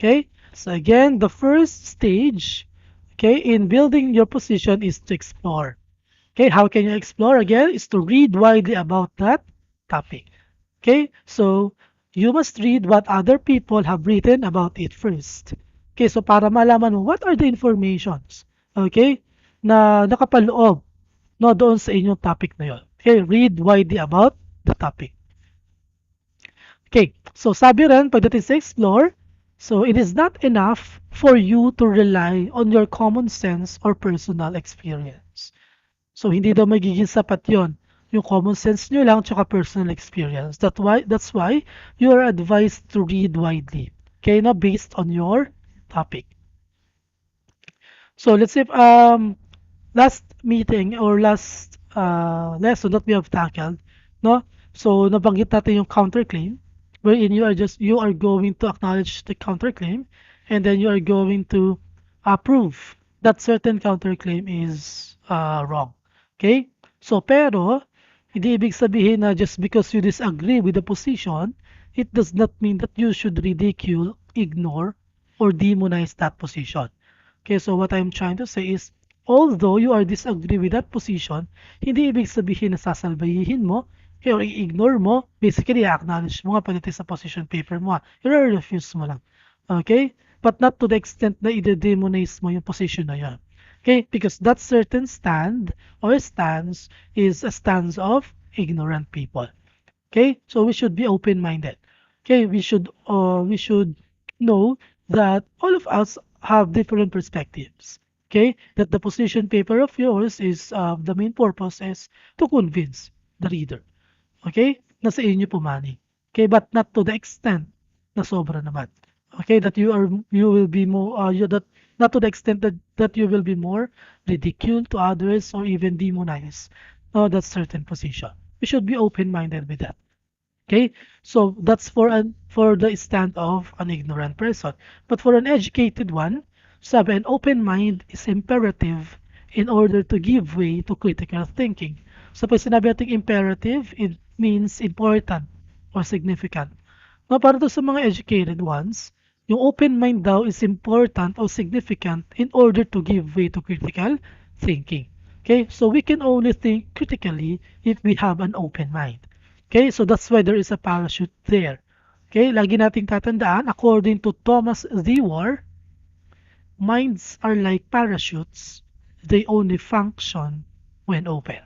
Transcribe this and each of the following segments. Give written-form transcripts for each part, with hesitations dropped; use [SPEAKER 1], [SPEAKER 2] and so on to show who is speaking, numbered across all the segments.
[SPEAKER 1] Okay, so again, the first stage, okay, in building your position is to explore. Okay, how can you explore? Again, is to read widely about that topic. Okay, so you must read what other people have written about it first. Okay, so para malaman mo what are the informations, okay, na nakapaloob no doon sa inyong topic na yon. Okay, read widely about the topic. Okay, so sabi rin, pagdating sa explore, so it is not enough for you to rely on your common sense or personal experience. So hindi daw magiging sapat yon. Yung common sense nyo lang tsaka personal experience. That's why you are advised to read widely. Okay, na based on your topic. So let's say last meeting or last lesson that we have tackled, no? So nabanggit natin yung counterclaim wherein you are going to acknowledge the counterclaim and then you are going to prove that certain counterclaim is wrong. Okay? So pero hindi ibig sabihin na just because you disagree with the position, it does not mean that you should ridicule, ignore, or demonize that position. Okay, so what I'm trying to say is, although you are disagree with that position, hindi ibig sabihin na sasalbayihin mo, okay, or i-ignore mo, basically, i-acknowledge mo nga pagdating sa position paper mo, i-refuse mo lang. Okay? But not to the extent na i-demonize mo yung position na yan. Okay? Because that certain stand or stance is a stance of ignorant people. Okay? So we should be open-minded. Okay? We should know that all of us have different perspectives. Okay? That the position paper of yours is the main purpose is to convince the reader. Okay? Nasa inyo pumani. Okay? But not to the extent na sobra naman. Okay? That you will be more that not to the extent that you will be more ridiculed to others or even demonized. That certain position. We should be open-minded with that. Okay, so that's for the stand of an ignorant person. But for an educated one, sabi, an open mind is imperative in order to give way to critical thinking. So pag sinabi natin imperative, it means important or significant. No, para to sa mga educated ones, yung open mind daw is important or significant in order to give way to critical thinking. Okay, so we can only think critically if we have an open mind. Okay, so that's why there is a parachute there. Okay, lagi nating tatandaan, according to Thomas Dewar, minds are like parachutes. They only function when open.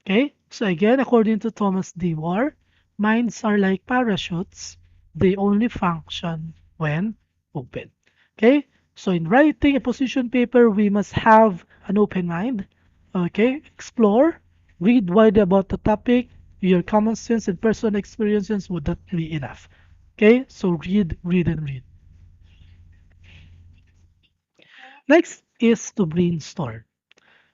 [SPEAKER 1] Okay, so again, according to Thomas Dewar, minds are like parachutes. They only function when open. Okay, so in writing a position paper, we must have an open mind. Okay, explore, read widely about the topic. Your common sense and personal experiences would not be enough. Okay, so read, read, and read. Next is to brainstorm.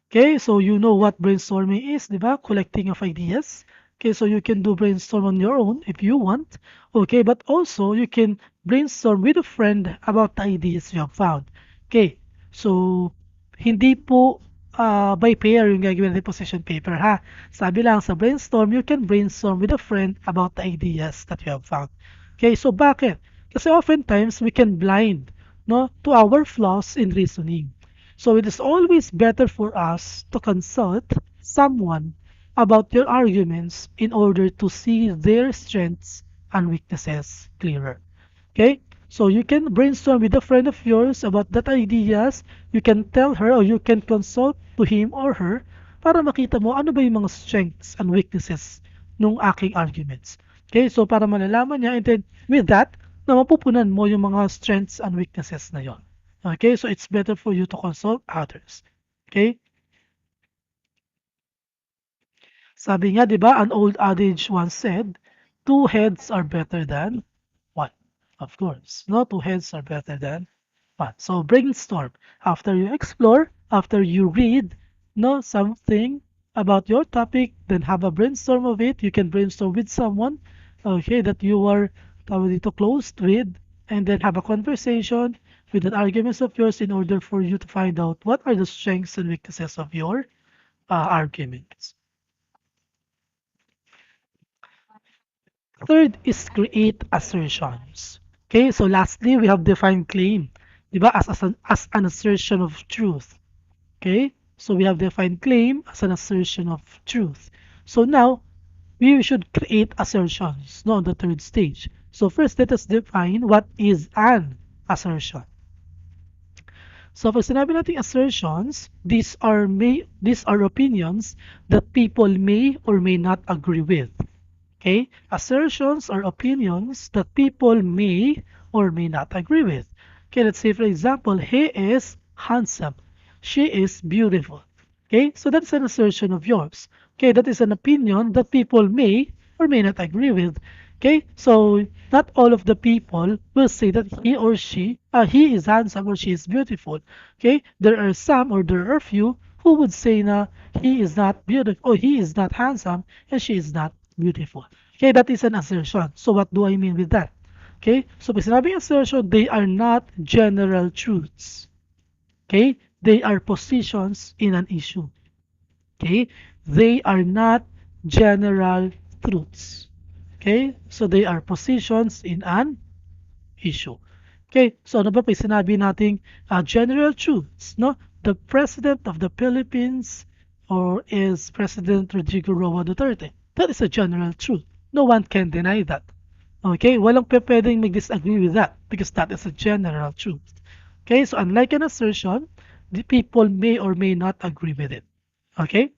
[SPEAKER 1] Okay, so you know what brainstorming is, di ba? Collecting of ideas. Okay, so you can do brainstorm on your own if you want. Okay, but also you can brainstorm with a friend about the ideas you have found. Okay, so hindi po by pair yung gagawin natin position paper ha. Sabi lang sa brainstorm, you can brainstorm with a friend about the ideas that you have found. Okay, so bakit? Kasi oftentimes we can blind no to our flaws in reasoning. So it is always better for us to consult someone about your arguments in order to see their strengths and weaknesses clearer. Okay? So you can brainstorm with a friend of yours about that ideas. You can tell her or you can consult to him or her para makita mo ano ba yung mga strengths and weaknesses nung aking arguments. Okay? So para malalaman niya and then with that, na mapupunan mo yung mga strengths and weaknesses na yon. Okay, so it's better for you to consult others. Okay? Sabi nga, di ba, an old adage once said, two heads are better than one. Of course, no, two heads are better than one. So brainstorm. After you explore, after you read, no, something about your topic, then have a brainstorm of it. You can brainstorm with someone, okay, that you are dito close with, and then have a conversation with an arguments of yours in order for you to find out what are the strengths and weaknesses of your arguments. Third is create assertions. Okay, so lastly, we have defined claim, di ba, as an assertion of truth. Okay, so we have defined claim as an assertion of truth. So now, we should create assertions, no, on the third stage. So first, let us define what is an assertion. So pag sinabi nating assertions, these are opinions that people may or may not agree with. Okay? Assertions are opinions that people may or may not agree with. Okay, let's say for example, he is handsome. She is beautiful. Okay, so that's an assertion of yours. Okay, that is an opinion that people may or may not agree with. Okay, so not all of the people will say that he is handsome or she is beautiful. Okay, there are some or there are few who would say na he is not beautiful or he is not handsome and she is not beautiful. Okay, that is an assertion. So what do I mean with that? Okay, so pag sinabing assertion, they are not general truths. Okay, they are positions in an issue. Okay, they are not general truths. Okay, so they are positions in an issue. Okay, so ano ba pa yung sinabi nating general truths, no? The President of the Philippines or is President Rodrigo Roa Duterte. That is a general truth. No one can deny that. Okay, walang pwedeng mag-disagree with that because that is a general truth. Okay, so unlike an assertion, the people may or may not agree with it. Okay,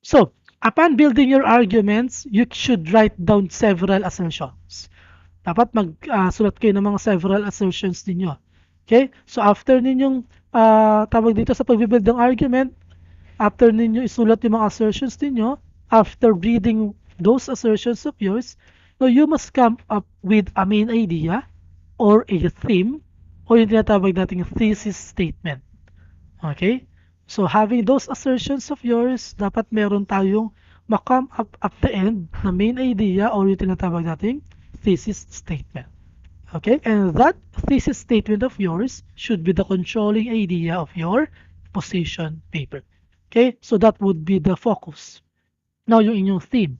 [SPEAKER 1] so upon building your arguments, you should write down several assertions. Dapat sulat kayo ng mga several assertions ninyo. Okay? So after ninyong tawag dito sa pagbibuild ng argument, after ninyo isulat yung mga assertions ninyo, after reading those assertions of yours, no, you must come up with a main idea or a theme or yung tinatawag nating thesis statement. Okay? So having those assertions of yours, dapat meron tayong makam up at the end na main idea or yung tinatawag nating thesis statement. Okay? And that thesis statement of yours should be the controlling idea of your position paper. Okay? So that would be the focus. Now, yung inyong theme.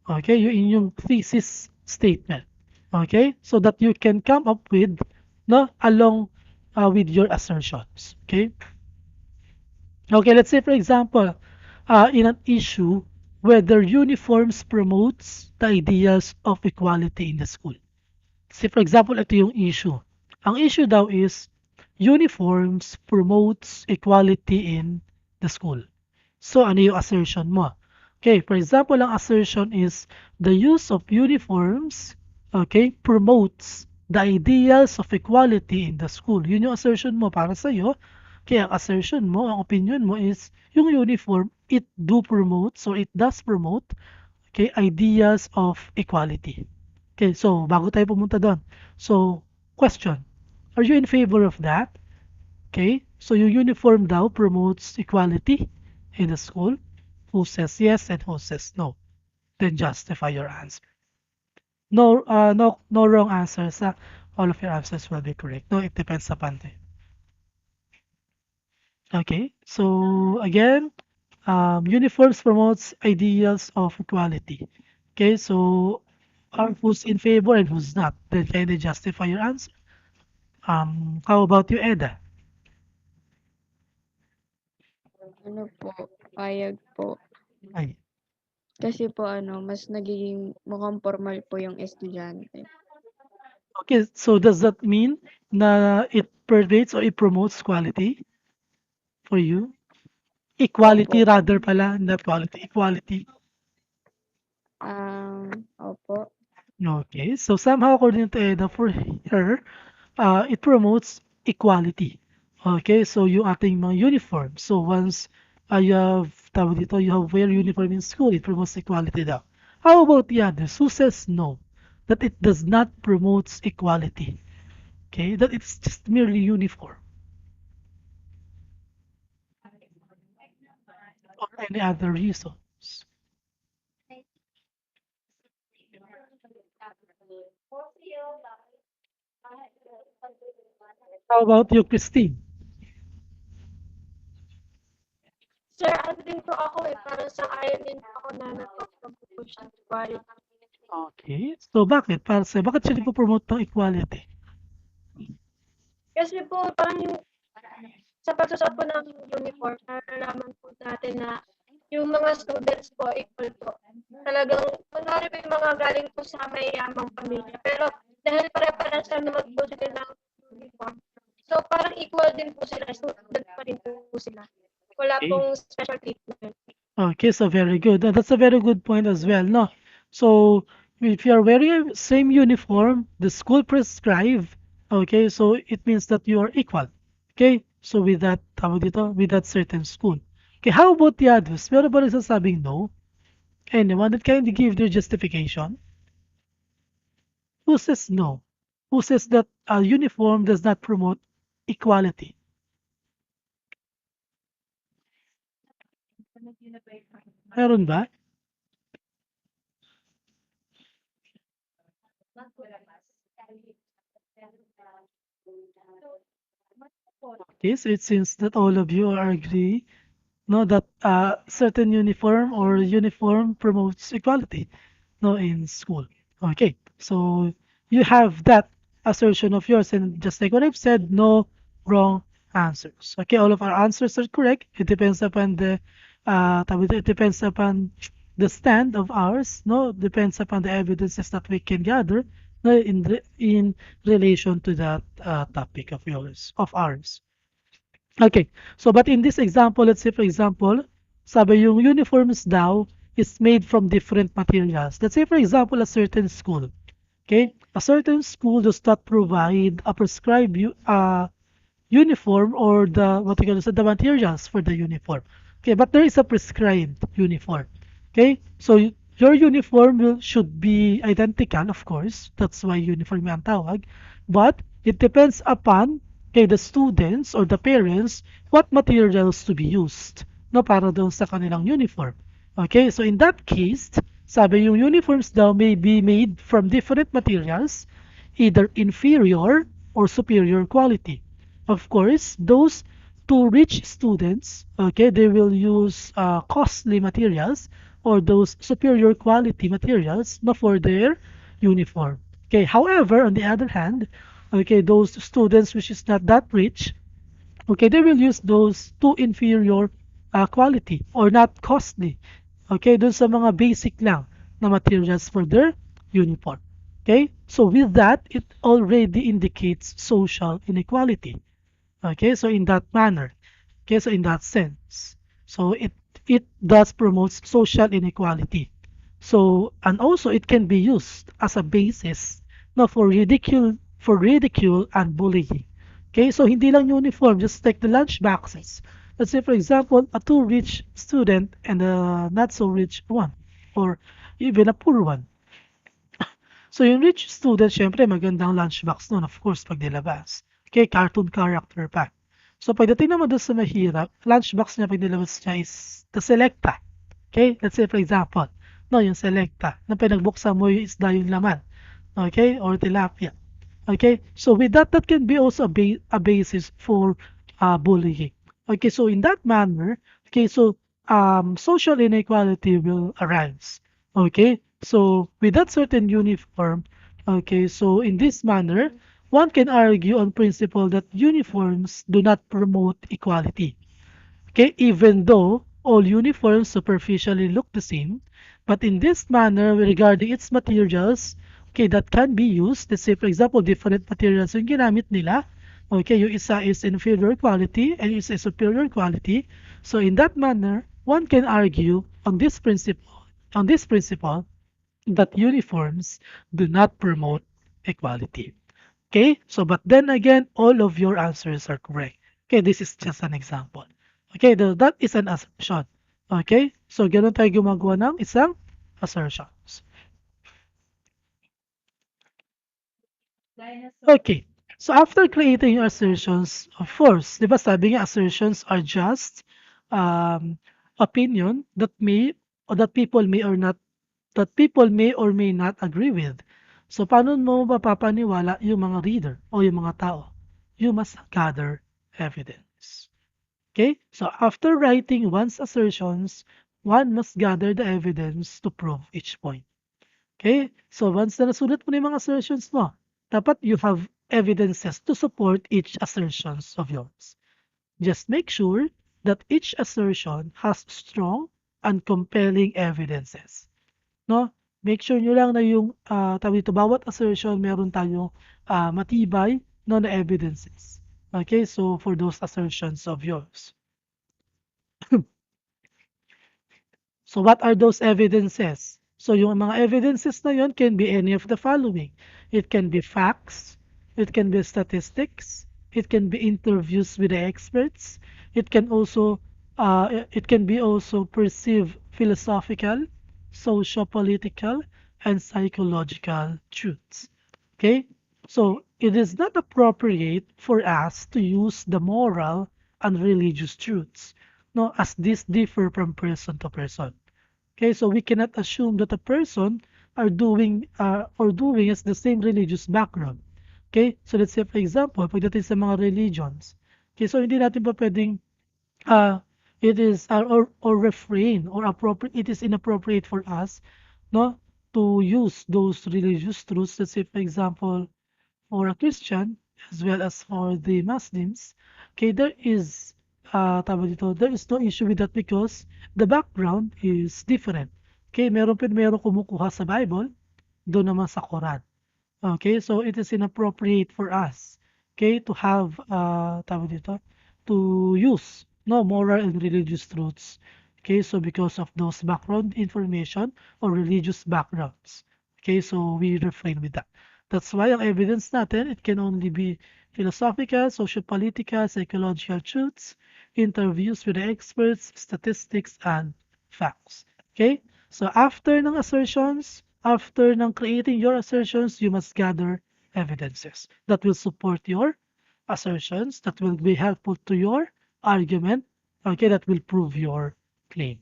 [SPEAKER 1] Okay? Yung inyong thesis statement. Okay? So that you can come up with no along with your assertions. Okay? Okay, let's say for example, in an issue whether uniforms promotes the ideas of equality in the school. Say for example, ito yung issue. Ang issue daw is uniforms promotes equality in the school. So ano yung assertion mo? Okay, for example, ang assertion is the use of uniforms, okay, promotes the ideals of equality in the school. Yun yung assertion mo para sa iyo. Kaya ang assertion mo, ang opinion mo is yung uniform, it do promotes or it does promote, okay, ideas of equality. Okay, so bago tayo pumunta doon. So, question, are you in favor of that? Okay, so yung uniform daw promotes equality in the school. Who says yes and who says no? Then justify your answer. No, no wrong answers. All of your answers will be correct. No, it depends upon them. Okay, so again, uniforms promotes ideals of equality. Okay, so who's in favor and who's not? Then can they justify your answer? How about you, Eda?
[SPEAKER 2] Ano po, payag po.
[SPEAKER 1] Ay,
[SPEAKER 2] Kasi po ano, mas nagiging mukhang formal po yung estudyante.
[SPEAKER 1] okay, so does that mean na it pervades or it promotes quality for you?
[SPEAKER 2] Opo.
[SPEAKER 1] Equality rather pala, not quality, equality.
[SPEAKER 2] Opo.
[SPEAKER 1] Okay, so somehow according to Eda, for her, it promotes equality. Okay, so yung ating mga uniform. So once you have, tawag dito, you have wear uniform in school, it promotes equality daw. How about the others? Who says no? That it does not promotes equality. Okay, that it's just merely uniform or any other reasons. How about you, Christine?
[SPEAKER 3] Sir, ano din po ako eh, para sa ayon din po ako na napag-push ng quality.
[SPEAKER 1] Okay. So bakit? Para sa'yo, bakit siya nagpo-promote ng equality?
[SPEAKER 3] Kasi po parang yung sa pagsusuot po ng uniform, nalalaman po natin na yung mga students po equal po. Talagang kunwari may mga galing po sa mayayamang pamilya, pero dahil pare-parehas lang naman po sila ng uniform. So parang equal din po sila, student pa rin po sila. Wala
[SPEAKER 1] Okay.
[SPEAKER 3] pong special treatment.
[SPEAKER 1] Okay, so very good. That's a very good point as well, no? So if you are wearing a same uniform, the school prescribe, okay, so it means that you are equal. Okay? So with that, tawag dito, with that certain school. Okay, how about the others? Meron ba nagsasabing no? Anyone that can give their justification? Who says no? Who says that a uniform does not promote equality? Meron ba? Okay, so it seems that all of you are agree, no, that certain uniform promotes equality, no, in school. Okay, so you have that assertion of yours, and just like what I've said, no wrong answers. Okay, all of our answers are correct. It depends upon it depends upon the stand of ours, no, depends upon the evidences that we can gather, no, in relation to that topic of yours, of ours. Okay. So, but in this example, let's say for example, sabi yung uniforms daw is made from different materials. Let's say for example, a certain school. Okay? A certain school does not provide a prescribed uniform or the what you call this, the materials for the uniform. Okay, but there is a prescribed uniform. Okay? So your uniform should be identical, of course. That's why uniform ang tawag. But it depends upon the students or the parents what materials to be used no para doon sa kanilang uniform. Okay, so in that case, sabi yung uniforms daw may be made from different materials, either inferior or superior quality. Of course, those two rich students, okay, they will use costly materials or those superior quality materials no, for their uniform. Okay, however, on the other hand, okay, those students which is not that rich, okay, they will use those two inferior quality or not costly. Okay, dun sa mga basic lang na materials for their uniform. Okay, so with that, it already indicates social inequality. Okay, so in that manner, okay, so in that sense, so it does promotes social inequality. So and also it can be used as a basis no for ridicule and bullying. Okay, so hindi lang uniform, just take the lunch boxes. Let's say for example, a too rich student and a not so rich one, or even a poor one. So yung rich student, syempre magandang lunchbox nun, of course, pag nilabas. Okay, cartoon character pa. So pagdating naman doon sa mahirap, lunchbox niya pag nilabas niya is the Selecta. Okay, let's say for example, no, yung Selecta, na pinagbuksan mo yung isda yung laman. Okay, or tilapia. Okay, so with that, that can be also a basis for bullying. Okay, so in that manner, okay, so social inequality will arise. Okay, so with that certain uniform, okay, so in this manner, one can argue on principle that uniforms do not promote equality. Okay, even though all uniforms superficially look the same, but in this manner, regarding its materials, okay, that can be used. Let's say, for example, different materials yung ginamit nila. Okay, yung isa is inferior quality and isa is superior quality. So in that manner, one can argue on this principle that uniforms do not promote equality. Okay, so but then again, all of your answers are correct. Okay, this is just an example. Okay, that is an assumption. Okay, so ganun tayo gumagawa ng isang assertions. Okay, so after creating your assertions, of course, di ba sabi nga assertions are just opinion that may or that people may or may not agree with. So paano mo mapapaniwala yung mga reader o yung mga tao? You must gather evidence. Okay? So after writing one's assertions, one must gather the evidence to prove each point. Okay? So once na nasulat mo na yung mga assertions mo, dapat you have evidences to support each assertions of yours. Just make sure that each assertion has strong and compelling evidences. No? Make sure nyo lang na yung tawag dito, bawat assertion meron tayong matibay no, na evidences. Okay, so for those assertions of yours. So what are those evidences? So yung mga evidences na yun can be any of the following. It can be facts, it can be statistics, it can be interviews with the experts, it can be also perceived philosophical, socio-political, and psychological truths. Okay? So it is not appropriate for us to use the moral and religious truths, no, as these differ from person to person. Okay, so we cannot assume that a person are doing or doing has the same religious background. Okay, so let's say for example, pagdating sa mga religions, okay, so hindi natin pa pwedeng uh, it is or refrain or appropriate it is inappropriate for us no to use those religious truths. Let's say for example, for a Christian as well as for the Muslims, okay, there is no issue with that because the background is different. Okay, meron kumukuha sa Bible, doon naman sa Quran. Okay, so it is inappropriate for us, okay, to have to use no moral and religious truths. Okay, so because of those background information or religious backgrounds. Okay, so we refrain with that. That's why ang evidence natin, it can only be philosophical, socio-political, psychological truths, interviews with the experts, statistics, and facts. Okay? So after ng assertions, after ng creating your assertions, you must gather evidences that will support your assertions, that will be helpful to your argument, okay, that will prove your claim.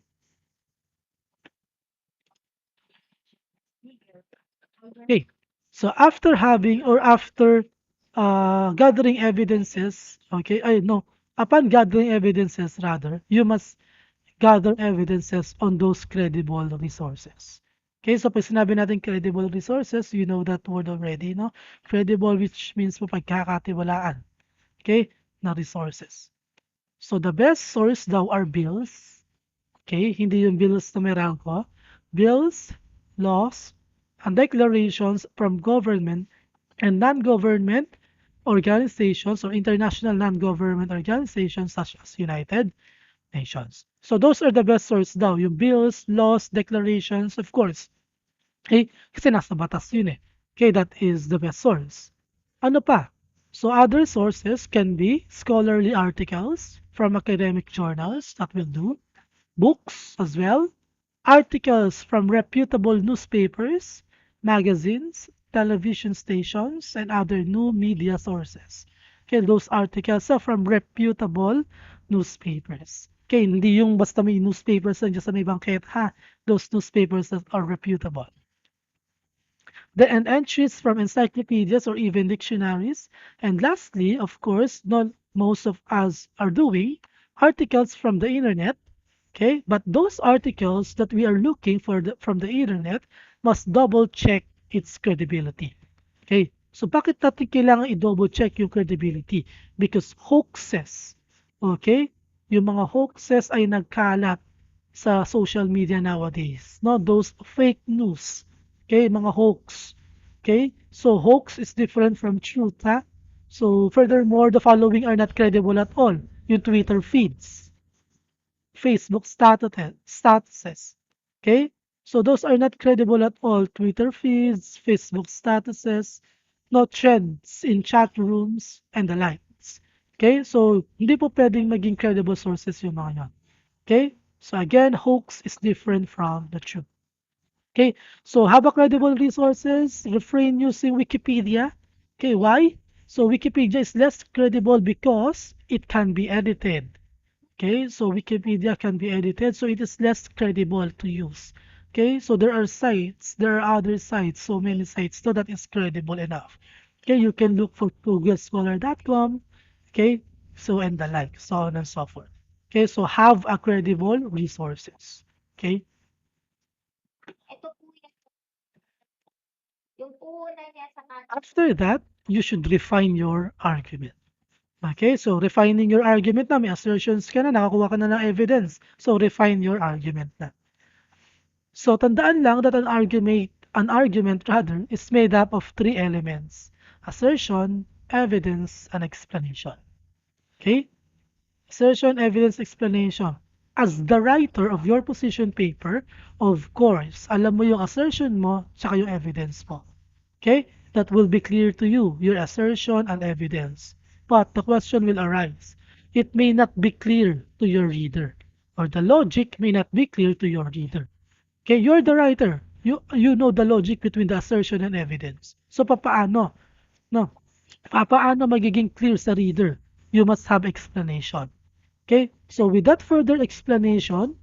[SPEAKER 1] Okay, so after having or after gathering evidences, okay, I no, upon gathering evidences rather, you must gather evidences on those credible resources. Okay, so pag sinabi natin credible resources, you know that word already, no? Credible, which means mapagkakatiwalaan, okay, na resources. So the best source daw are bills, okay, hindi yung bills na may rango, bills, laws, and declarations from government and non-government organizations or international non-government organizations such as United Nations. So those are the best source daw, yung bills, laws, declarations, of course. Okay? Kasi nasa batas yun eh. Okay, that is the best source. Ano pa? So other sources can be scholarly articles from academic journals, that will do. Books as well. Articles from reputable newspapers, magazines, television stations, and other new media sources. Okay, those articles are from reputable newspapers. Okay, hindi yung basta may newspapers lang sa may bangket, ha? Those newspapers that are reputable. And entries from encyclopedias or even dictionaries. And lastly, of course, not most of us are doing articles from the internet. Okay, but those articles that we are looking for from the internet must double check its credibility. Okay, so bakit natin kailangan i-double check yung credibility? Because hoaxes, okay, yung mga hoaxes ay nagkalat sa social media nowadays. No, those fake news, okay, mga hoax. Okay, so hoax is different from truth, ha? So furthermore, the following are not credible at all. Yung Twitter feeds, Facebook statuses. Okay? So those are not credible at all. Twitter feeds, Facebook statuses, no trends in chat rooms, and the likes. Okay? So hindi po pwedeng maging credible sources yung mga yan. Okay? So again, hoax is different from the truth. Okay? So have a credible resources. Refrain using Wikipedia. Okay? Why? So Wikipedia is less credible because it can be edited. Okay, so Wikipedia can be edited, so it is less credible to use. Okay, so there are other sites, so many sites, so that is credible enough. Okay, you can look for googlescholar.com, okay, so and the like, so on and so forth. Okay, so have a credible resources. Okay, After that, you should refine your argument. Okay, so refining your argument na, may assertions ka na, nakakuha ka na ng evidence. So refine your argument na. So tandaan lang that an argument rather, is made up of three elements: assertion, evidence, and explanation. Okay? Assertion, evidence, explanation. As the writer of your position paper, of course, alam mo yung assertion mo, tsaka yung evidence mo. Okay? That will be clear to you, your assertion and evidence. But the question will arise. It may not be clear to your reader, or the logic may not be clear to your reader. Okay, you're the writer. You know the logic between the assertion and evidence. So papaano? No. Papaano magiging clear sa reader? You must have explanation. Okay? So with that further explanation,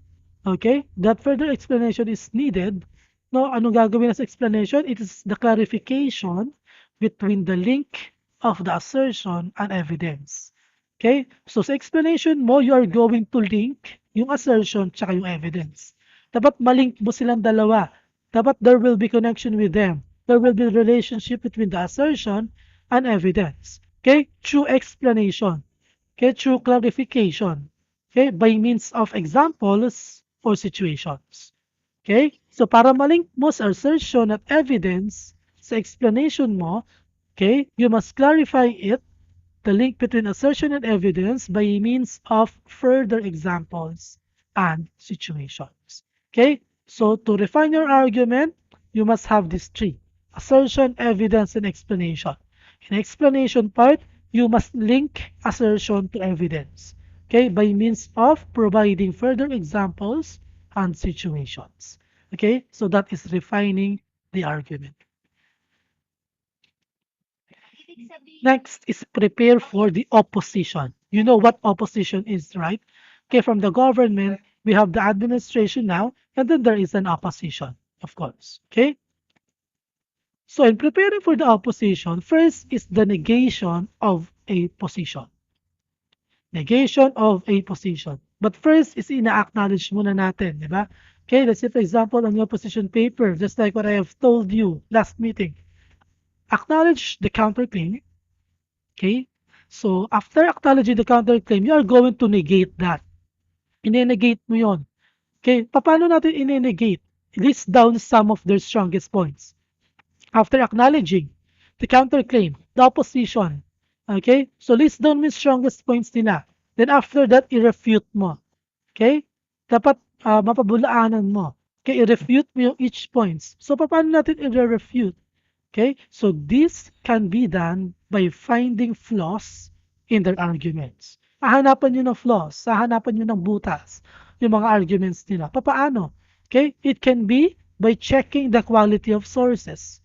[SPEAKER 1] okay, that further explanation is needed. No, anong gagawin sa explanation? It is the clarification between the link of the assertion and evidence. Okay? So sa explanation mo, you are going to link yung assertion tsaka yung evidence. Dapat malink mo silang dalawa. Dapat there will be connection with them. There will be relationship between the assertion and evidence. Okay? Through explanation. Okay? Through clarification. Okay? By means of examples or situations. Okay? So para malink mo sa assertion at evidence sa explanation mo, okay, you must clarify it, the link between assertion and evidence, by means of further examples and situations. Okay? So to refine your argument, you must have these three: assertion, evidence, and explanation. In explanation part, you must link assertion to evidence, okay, by means of providing further examples and situations. Okay, so that is refining the argument. Next is prepare for the opposition. You know what opposition is, right? Okay, from the government, we have the administration now, and then there is an opposition, of course. Okay? So in preparing for the opposition, first is the negation of a position. Negation of a position. But first is ina-acknowledge muna natin, di ba? Okay, let's say for example on your position paper, just like what I have told you last meeting. Acknowledge the counterclaim. Okay? So after acknowledging the counterclaim, you are going to negate that. Ine-negate mo yon. Okay? Paano natin ine-negate? List down some of their strongest points. After acknowledging the counterclaim, the opposition, okay? So list down mo yung strongest points nila. Then after that, i-refute mo. Okay? Dapat mapabulaanan mo. Okay? I-refute mo yung each points. So paano natin i-refute? Okay? So this can be done by finding flaws in their arguments. Hahanapan nyo ng flaws, hahanapan nyo ng butas, yung mga arguments nila. Paano? Okay? It can be by checking the quality of sources.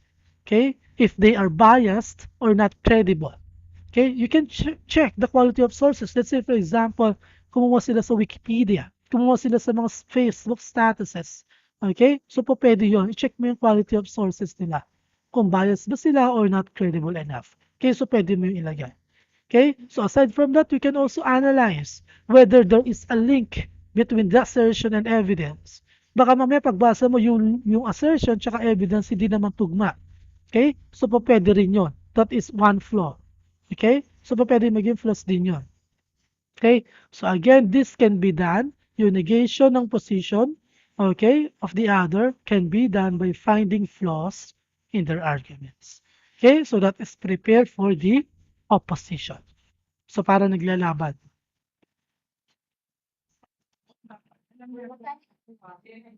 [SPEAKER 1] Okay? If they are biased or not credible. Okay? You can check the quality of sources. Let's say, for example, kumuha sila sa Wikipedia. Kumuha sila sa mga Facebook statuses. Okay? So, pwede yun. I-check mo yung quality of sources nila. Kung biased ba sila or not credible enough. Okay? So, pwede mo yung ilagay. Okay? So, aside from that, we can also analyze whether there is a link between the assertion and evidence. Baka mamaya pagbasa mo yung assertion tsaka evidence hindi naman tugma. Okay? So, pwede rin yun. That is one flaw. Okay? So, pwede maging flaws din yun. Okay? So, again, this can be done. Yung negation ng position, okay, of the other can be done by finding flaws in their arguments. Okay? So, that is prepare for the opposition. So, para naglalaban.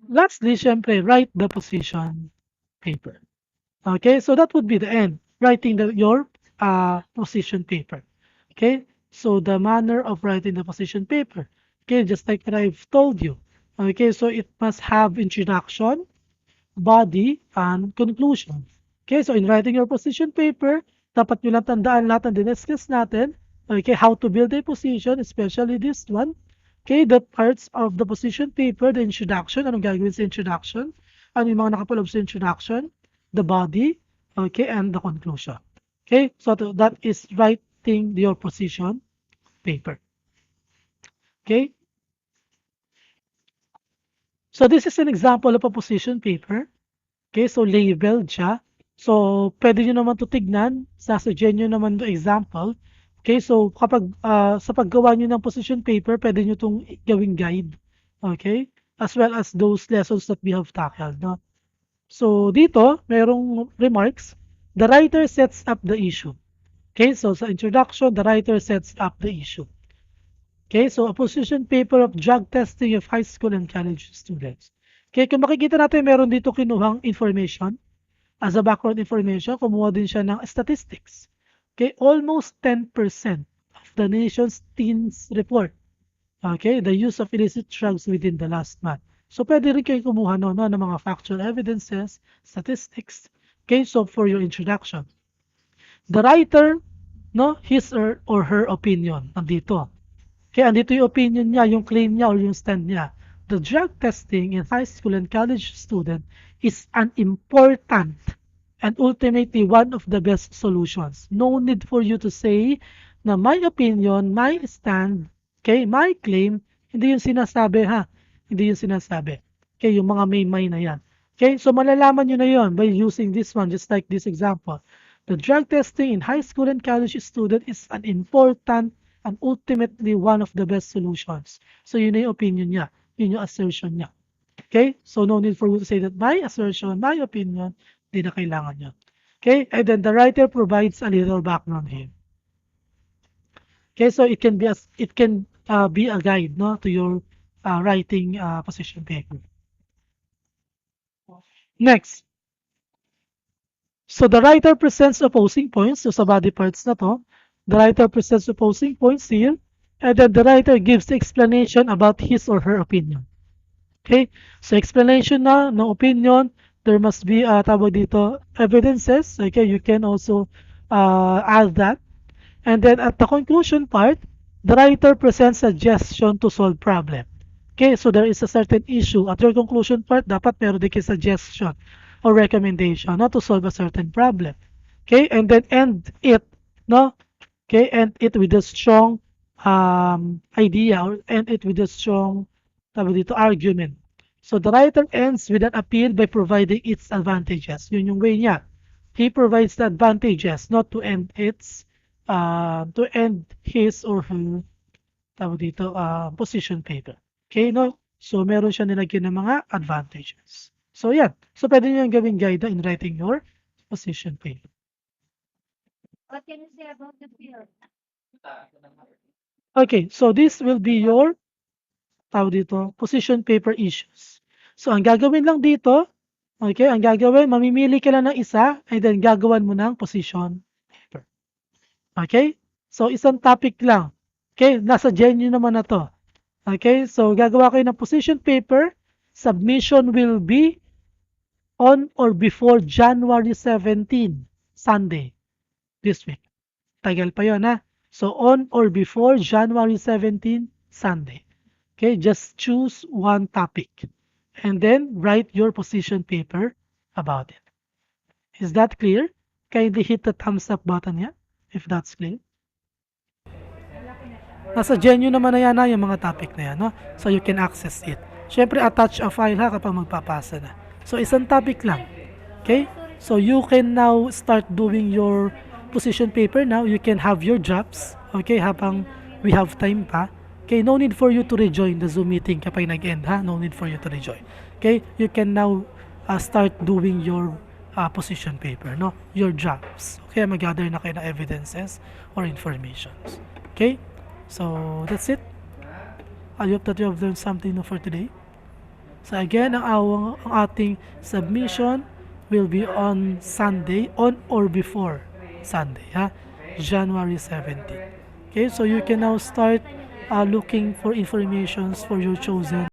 [SPEAKER 1] Lastly, syempre, write the position paper. Okay, so that would be the end. Writing your position paper. Okay, so the manner of writing the position paper. Okay, just like what I've told you. Okay, so it must have introduction, body, and conclusion. Okay, so in writing your position paper, dapat nyo lang tandaan lahat ng diniscuss natin. Okay, how to build a position, especially this one. Okay, the parts of the position paper, the introduction, anong gagawin sa introduction, ano yung mga nakapaloob sa introduction, the body, okay, and the conclusion. Okay, so that is writing your position paper. Okay, so this is an example of a position paper. Okay, so labeled siya. So, pwede nyo naman 'to tignan, sasuggest nyo naman 'to example. Okay, so kapag sa paggawa nyo ng position paper, pwede nyo 'tong gawing guide. Okay? As well as those lessons that we have tackled, no? So, dito, merong remarks. The writer sets up the issue. Okay, so sa introduction, the writer sets up the issue. Okay, so a position paper of drug testing of high school and college students. Okay, kung makikita natin, meron dito kinuhang information. As a background information, kumuha din siya ng statistics. Okay, almost 10% of the nation's teens report. Okay, the use of illicit drugs within the last month. So, pwede rin kayo kumuha no, ng mga factual evidences, statistics. Okay, so for your introduction. The writer, no, his or her opinion, nandito. Okay, andito yung opinion niya, yung claim niya or yung stand niya. The drug testing in high school and college student is an important and ultimately one of the best solutions. No need for you to say na my opinion, my stand, okay, my claim, hindi yung sinasabi ha. Hindi yung sinasabi. Okay, yung mga may na yan. Okay, so malalaman nyo na yon by using this one, just like this example. The drug testing in high school and college student is an important and ultimately one of the best solutions. So yun na yung opinion niya. Yun yung assertion niya. Okay? So no need for you to say that my assertion, my opinion, di na kailangan yun. Okay? And then the writer provides a little background here. Okay? So it can be a guide, no, to your writing position paper. Next. So the writer presents opposing points. So sa body parts na to, the writer presents opposing points here, and then the writer gives explanation about his or her opinion. Okay? So explanation na ng opinion, there must be tawag dito evidences. Okay, you can also add that. And then at the conclusion part, the writer presents suggestion to solve problem. Okay, so there is a certain issue. At your conclusion part, dapat meron din kayo suggestion or recommendation, no, to solve a certain problem. Okay, and then end it, no? Okay, end it with a strong idea or end it with a strong tawag dito, argument. So the writer ends with an appeal by providing its advantages. Yun yung way niya. He provides the advantages, not to end his or her tawag dito, position paper. Okay, no? So meron siya nilagyan ng mga advantages. So yan. So pwede niyo yung gawing guide in writing your position paper.
[SPEAKER 3] What can you say about the field?
[SPEAKER 1] Okay, so this will be your tawag dito, position paper issues. So ang gagawin lang dito, okay, ang gagawin, mamimili ka lang ng isa and then gagawan mo ng position paper. Okay? So isang topic lang. Okay, nasa Genyo naman na to. Okay, so gagawa kayo ng position paper. Submission will be on or before January 17, Sunday, this week. Tagal pa yun, ha? So, on or before January 17, Sunday. Okay, just choose one topic and then write your position paper about it. Is that clear? Kindly hit the thumbs up button yan if that's clear. Nasa Genyo naman na yan na yung mga topic na yan, no? So you can access it. Siyempre, attach a file ha kapag magpapasa na. So isang topic lang. Okay? So you can now start doing your position paper now. You can have your drafts. Okay? Habang we have time pa. Okay? No need for you to rejoin the Zoom meeting kapag nag-end ha. No need for you to rejoin. Okay? You can now start doing your position paper, no? Your drafts. Okay? Mag-gather na kayo ng evidences or informations. Okay? So, that's it. I hope that you have learned something new for today. So, again, ang ating submission will be on Sunday, on or before Sunday, ha? January 17. Okay, so you can now start looking for informations for your chosen